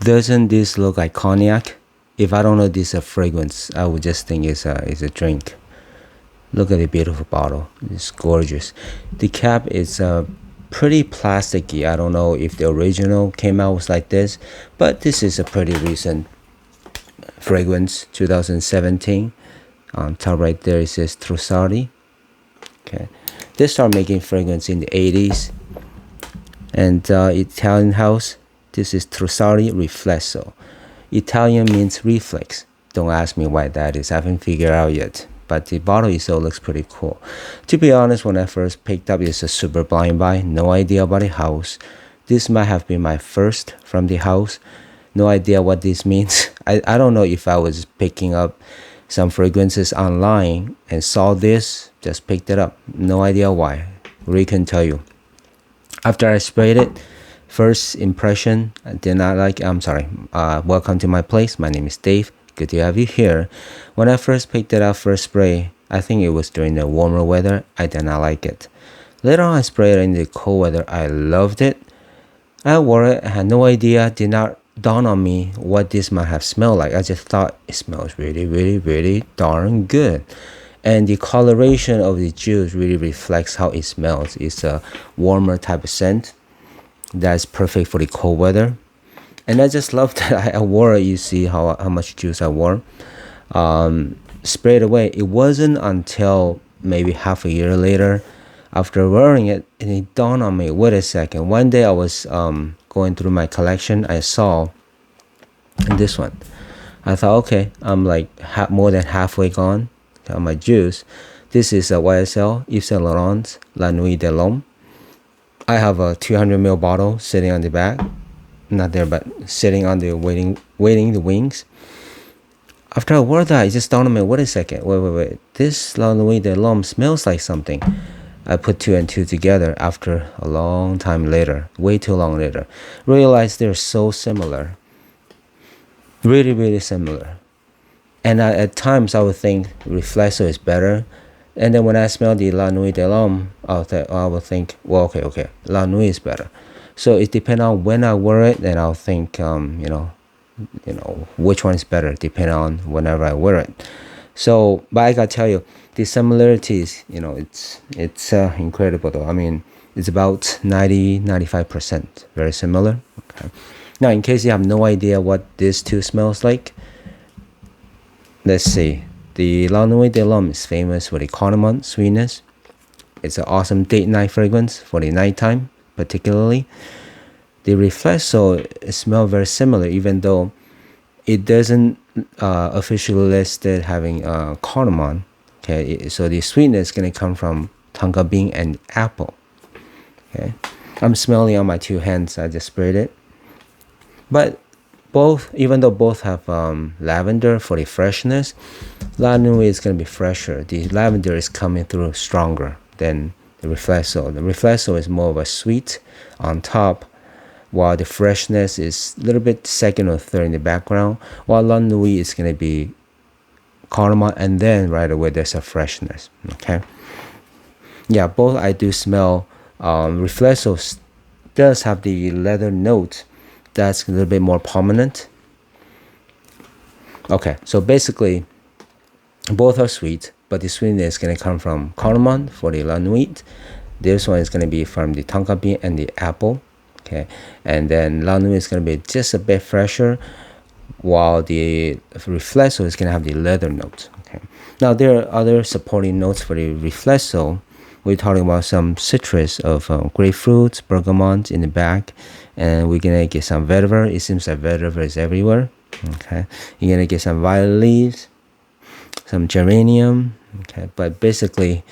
Doesn't this look like cognac? If I don't know this is a fragrance, I would just think it's a drink. Look at the beautiful bottle. It's gorgeous. The cap is pretty plasticky. I don't know if the original came out was like this, but this is a pretty recent fragrance, 2017. On top right there it says Trussardi. Okay, they started making fragrance in the 80s. And Italian house, this is Trussardi Riflesso. Italian means reflex. Don't ask me why that is. I haven't figured out yet. But the bottle itself looks pretty cool. To be honest, when I first picked up, it's a super blind buy. No idea about the house. This might have been my first from the house. No idea what this means. I don't know if I was picking up some fragrances online and saw this, just picked it up. No idea why. Really couldn't tell you. After I sprayed it, first impression, I did not like it. I'm sorry. Welcome to my place. My name is Dave. Good to have you here. When I first picked it up, first spray, I think it was during the warmer weather. I did not like it. Later on, I sprayed it in the cold weather. I loved it. I wore it. I had no idea. Did not dawn on me what this might have smelled like. I just thought it smells really, really, really darn good. And the coloration of the juice really reflects how it smells. It's a warmer type of scent that's perfect for the cold weather. And I just love that I wore it. You see how much juice I wore. Sprayed away. It wasn't until maybe half a year later, after wearing it, and it dawned on me, wait a second. One day I was going through my collection. I saw this one. I thought, okay, I'm like more than halfway gone on my juice. This is a YSL Yves Saint Laurent La Nuit de l'Homme. I have a 200ml bottle sitting on the back. Not there, but sitting on the waiting the wings. After I wore that, it just dawned on me, wait a second, wait. This La Nuit de l'Homme smells like something. I put two and two together after a long time later, way too long later. Realized they're so similar. Really, really similar. And at times I would think Riflesso is better. And then when I smell the La Nuit de l'Homme, I would think, well, okay, La Nuit is better. So it depends on when I wear it, and I'll think, which one is better, depending on whenever I wear it. So, but I gotta tell you, the similarities, it's incredible though. I mean, it's about 95% very similar. Okay. Now, in case you have no idea what this two smells like, let's see. The La Nuit de l'Homme is famous for the cardamom sweetness. It's an awesome date night fragrance for the nighttime, particularly. The Riflesso smells very similar, even though it doesn't officially list it having cardamom. Okay, so the sweetness is going to come from tonka bean and apple. Okay, I'm smelling on my two hands. I just sprayed it. But both, even though both have lavender for the freshness, La Nuit is going to be fresher. The lavender is coming through stronger than the Riflesso. The Riflesso is more of a sweet on top, while the freshness is a little bit second or third in the background, while La Nuit is going to be cardamom, and then right away there's a freshness. Okay, yeah, both I do smell. Riflesso does have the leather note that's a little bit more prominent. Okay, so basically both are sweet, but the sweetness is going to come from cardamom for the La Nuit. This one is going to be from the tonka bean and the apple. Okay, and then La Nuit is going to be just a bit fresher, while the Riflesso is going to have the leather notes. Okay, now there are other supporting notes for the Riflesso. We're talking about some citrus of grapefruits, bergamot in the back, and we're going to get some vetiver. It seems that vetiver is everywhere. Okay, you're going to get some violet leaves, some geranium. Okay, but basically,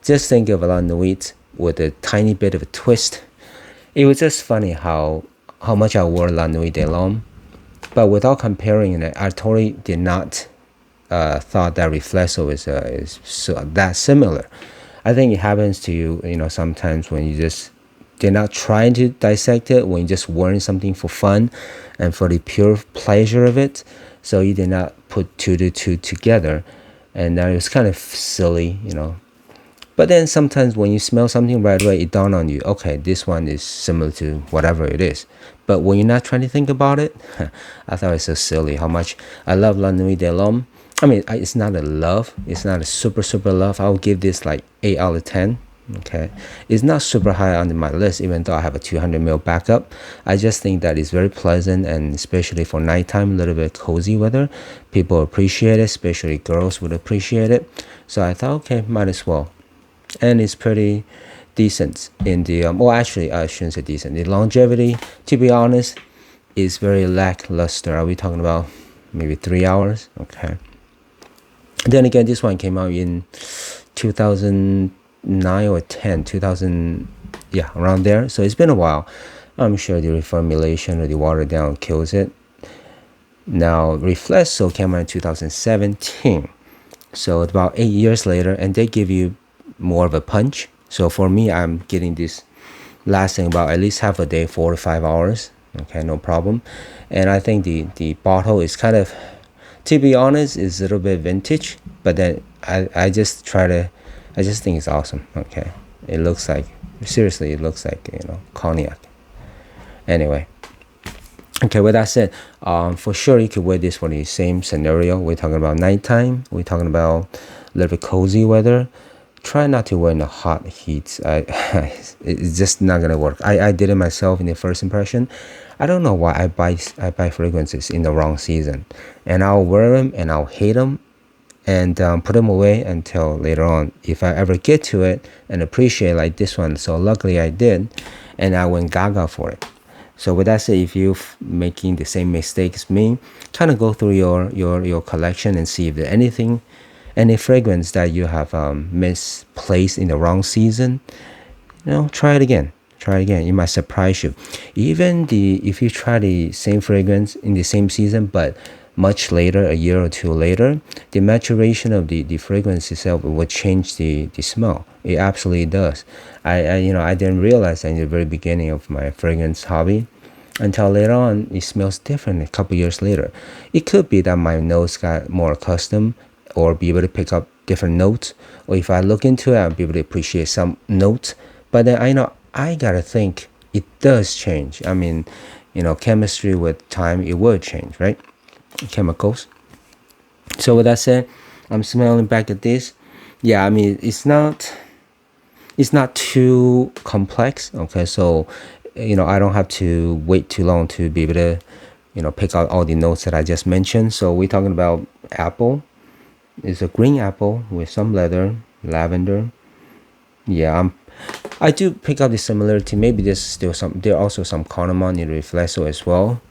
just think of La Nuit with a tiny bit of a twist. It was just funny how much I wore La Nuit de l'Homme, but without comparing it, I totally did not thought that Riflesso is so that similar. I think it happens to you, sometimes when you just did not try to dissect it, when you're just wearing something for fun and for the pure pleasure of it. So you did not put two to two together, and that was kind of silly, But then sometimes when you smell something right away, it dawn on you, okay, this one is similar to whatever it is. But when you're not trying to think about it, I thought it was so silly how much I love La Nuit de l'Homme. I mean, it's not a love. It's not a super, super love. I'll give this like 8 out of 10. Okay. It's not super high on my list, even though I have a 200ml backup. I just think that it's very pleasant, and especially for nighttime, a little bit cozy weather. People appreciate it, especially girls would appreciate it. So I thought, okay, might as well. And it's pretty decent in the, well, actually, I shouldn't say decent. The longevity, to be honest, is very lackluster. Are we talking about maybe 3 hours? Okay. Then again, this one came out in 2009 or 10, 2000, yeah, around there. So it's been a while. I'm sure the reformulation or the water down kills it. Now, Riflesso came out in 2017. So it's about 8 years later, and they give you more of a punch. So for me, I'm getting this lasting about at least half a day, 4 to 5 hours. Okay, no problem. And I think the bottle is kind of, to be honest, is a little bit vintage, but then I just think it's awesome. Okay, it looks like, seriously, it looks like, cognac. Anyway, okay, with that said, for sure you could wear this for the same scenario. We're talking about nighttime. We're talking about a little bit cozy weather. Try not to wear in the hot heat. It's just not gonna work. I did it myself in the first impression. I don't know why I buy fragrances in the wrong season, and I'll wear them and I'll hate them, and put them away until later on, if I ever get to it and appreciate like this one. So luckily I did, and I went gaga for it. So with that said, if you're making the same mistake as me, kind of go through your collection and see if there's any fragrance that you have misplaced in the wrong season. Try it again. It might surprise you. Even if you try the same fragrance in the same season, but much later, a year or two later, the maturation of the fragrance itself will change the smell. It absolutely does. I didn't realize that in the very beginning of my fragrance hobby, until later on it smells different a couple years later. It could be that my nose got more accustomed, or be able to pick up different notes, or if I look into it, I'll be able to appreciate some notes. But then I gotta think it does change. I mean, chemistry with time, it will change, right? Chemicals. So with that said, I'm smelling back at this. Yeah, I mean, it's not too complex. Okay, so I don't have to wait too long to be able to pick out all the notes that I just mentioned. So we're talking about apple. It's a green apple with some leather, lavender. Yeah, I do pick up the similarity. Maybe there's still there are also some cardamom in Riflesso as well.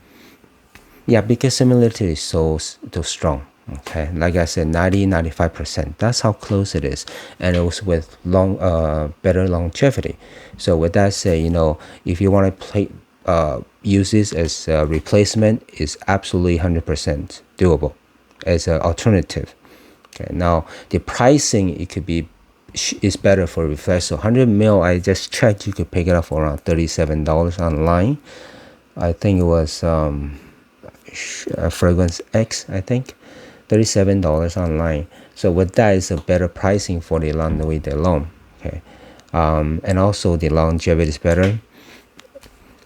Yeah, because similarity is so strong. Okay, like I said, 95%. That's how close it is, and it was with better longevity. So with that said, if you want to use this as a replacement, is absolutely 100% doable as an alternative. Okay, now the pricing, it could be is better for Riflesso. 100ml, I just checked, you could pick it up for around $37 online. I think it was Fragrance X, I think. $37 online. So with that, is a better pricing for the La Nuit de l'Homme. Okay, and also the longevity is better.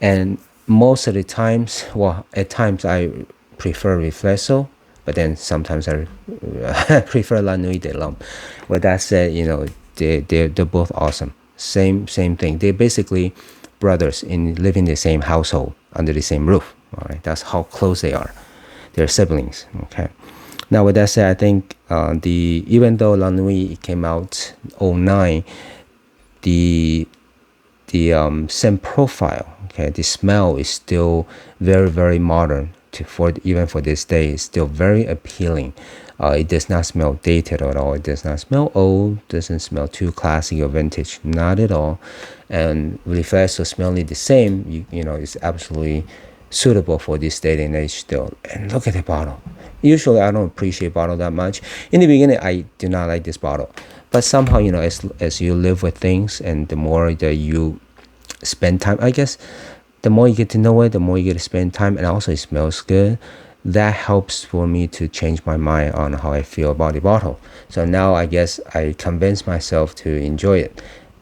And most of the times, well, at times I prefer Riflesso, but then sometimes I prefer La Nuit de l'Homme. With that said, they're both awesome. Same thing. They're basically brothers live in the same household under the same roof. All right, that's how close they are. They're siblings. Okay. Now with that said, I think even though La Nuit came out 2009, the scent profile, okay, the smell is still very, very modern. Even for this day, it's still very appealing. It does not smell dated at all. It does not smell old. Doesn't smell too classic or vintage. Not at all. And Riflesso smelling the same, it's absolutely suitable for this day and age still. And look at the bottle. Usually I don't appreciate bottle that much. In the beginning, I do not like this bottle, but somehow, as you live with things, and the more that you spend time, I guess, the more you get to know it, the more you get to spend time, and also it smells good. that helps for me to change my mind on how I feel about the bottle. So now I guess I convince myself to enjoy it.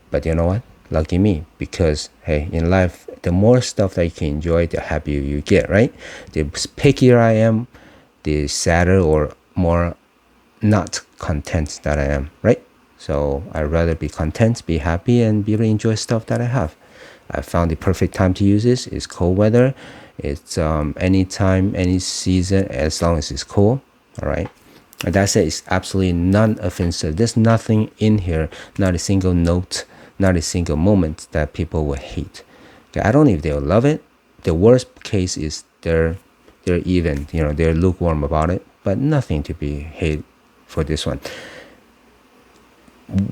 But you know what? Lucky me, because hey, in life, the more stuff that you can enjoy, the happier you get, right? The pickier I am, the sadder or more not content that I am, right? So I'd rather be content, be happy, and be able to enjoy stuff that I have. I found the perfect time to use this. It's cold weather. It's any time, any season, as long as it's cool. All right. And that said, it's absolutely non-offensive. There's nothing in here, not a single note, not a single moment that people will hate. Okay, I don't know if they'll love it. The worst case is they're even, they're lukewarm about it, but nothing to be hate for this one.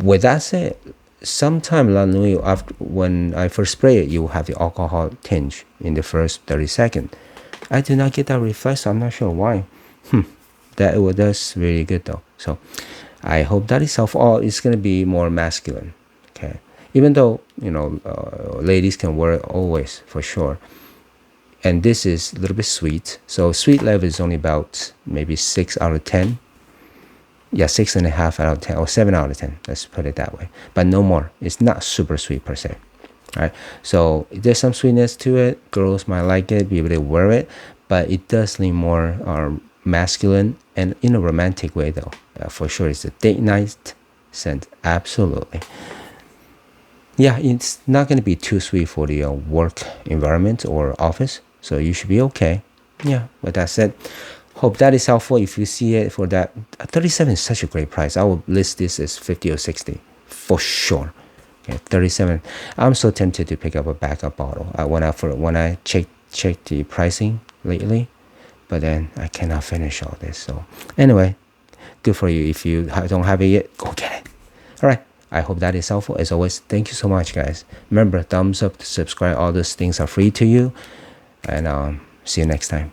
With that said, sometime La Nuit, after when I first spray it, you will have the alcohol tinge in the first 30 seconds. I did not get that refresh. I'm not sure why. That's really good though. So I hope that itself all is going to be more masculine. Okay, even though ladies can wear it always for sure. And this is a little bit sweet. So sweet level is only about maybe 6 out of 10. Yeah, 6.5 out of 10 or 7 out of 10. Let's put it that way. But no more. It's not super sweet per se. All right. So there's some sweetness to it. Girls might like it, be able to wear it, but it does lean more masculine and in a romantic way though. For sure, it's a date night scent. Absolutely. Yeah, it's not going to be too sweet for the work environment or office. So you should be okay. Yeah, with that said, hope that is helpful. If you see it for that, 37 is such a great price. I will list this as 50 or 60 for sure. Okay, 37. I'm so tempted to pick up a backup bottle. When I check the pricing lately, but then I cannot finish all this. So anyway, good for you. If you don't have it yet, go get it. All right. I hope that is helpful. As always, thank you so much, guys. Remember, thumbs up, subscribe. All those things are free to you. And see you next time.